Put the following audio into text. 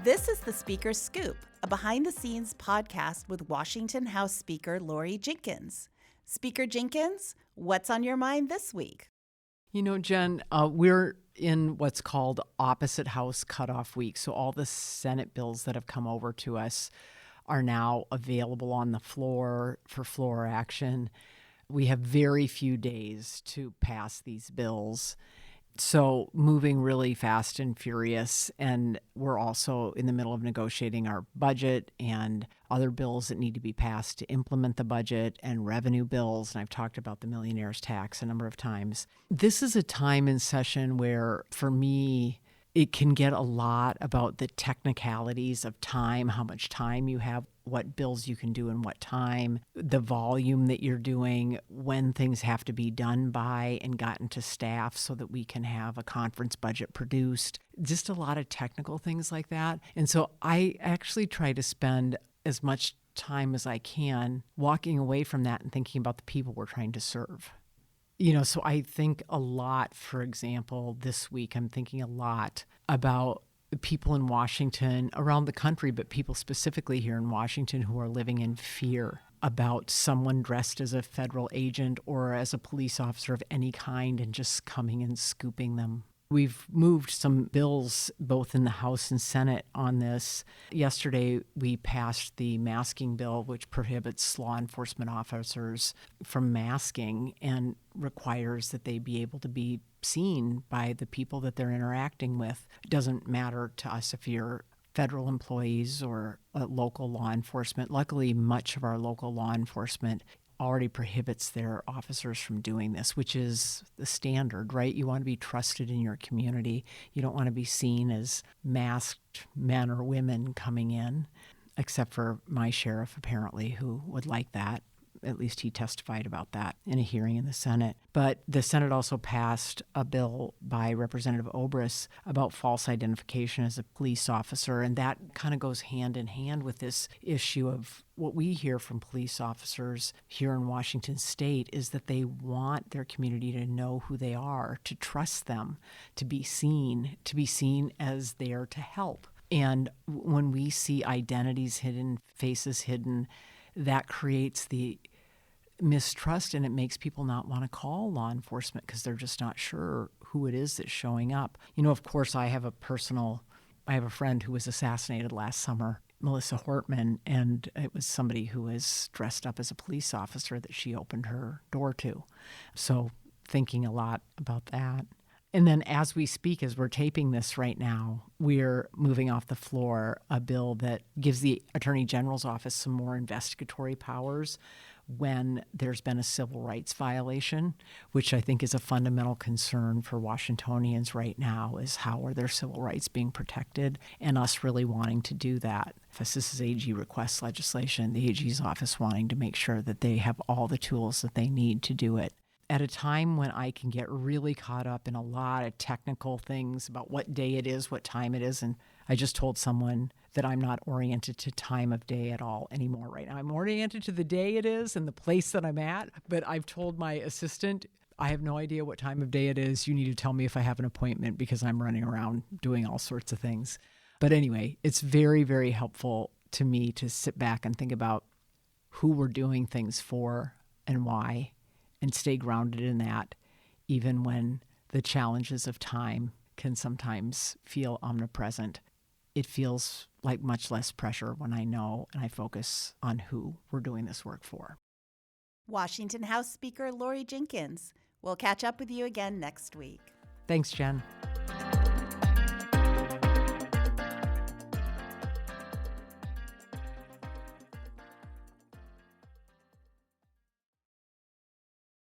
This is the Speaker's Scoop, a behind-the-scenes podcast with Washington House Speaker Lori Jinkins. Speaker Jinkins, what's on your mind this week? You know, Jen, we're in what's called opposite house cutoff week. So all the Senate bills that have come over to us are now available on the floor for floor action. We have very few days to pass these bills. So moving really fast and furious. And we're also in the middle of negotiating our budget and other bills that need to be passed to implement the budget and revenue bills. And I've talked about the millionaire's tax a number of times. This is a time in session where, for me, it can get a lot about the technicalities of time, how much time you have, what bills you can do in what time, the volume that you're doing, when things have to be done by and gotten to staff so that we can have a conference budget produced. Just a lot of technical things like that. And so I actually try to spend as much time as I can walking away from that and thinking about the people we're trying to serve. You know, so I think a lot, for example, this week, I'm thinking a lot about the people in Washington, around the country, but people specifically here in Washington who are living in fear about someone dressed as a federal agent or as a police officer of any kind and just coming and scooping them. We've moved some bills both in the House and Senate on this. Yesterday, we passed the masking bill, which prohibits law enforcement officers from masking and requires that they be able to be seen by the people that they're interacting with. It doesn't matter to us if you're federal employees or local law enforcement. Luckily, much of our local law enforcement already prohibits their officers from doing this, which is the standard, right? You want to be trusted in your community. You don't want to be seen as masked men or women coming in, except for my sheriff, apparently, who would like that. At least he testified about that in a hearing in the Senate. But the Senate also passed a bill by Representative Obrus about false identification as a police officer, and that kind of goes hand in hand with this issue of what we hear from police officers here in Washington State is that they want their community to know who they are, to trust them, to be seen as there to help. And when we see identities hidden, faces hidden, that creates the mistrust, and it makes people not want to call law enforcement because they're just not sure who it is that's showing up. You know, of course, I have a friend who was assassinated last summer, Melissa Hortman, and it was somebody who was dressed up as a police officer that she opened her door to. So thinking a lot about that. And then as we speak, as we're taping this right now, we're moving off the floor a bill that gives the Attorney General's office some more investigatory powers when there's been a civil rights violation, which I think is a fundamental concern for Washingtonians right now, is how are their civil rights being protected, and us really wanting to do that. This is AG request legislation, the AG's office wanting to make sure that they have all the tools that they need to do it. At a time when I can get really caught up in a lot of technical things about what day it is, what time it is, and I just told someone that I'm not oriented to time of day at all anymore right now. I'm oriented to the day it is and the place that I'm at, but I've told my assistant, I have no idea what time of day it is. You need to tell me if I have an appointment because I'm running around doing all sorts of things. But anyway, it's very, very helpful to me to sit back and think about who we're doing things for and why, and stay grounded in that, even when the challenges of time can sometimes feel omnipresent. It feels like much less pressure when I know and I focus on who we're doing this work for. Washington House Speaker Lori Jinkins. We'll catch up with you again next week. Thanks, Jen.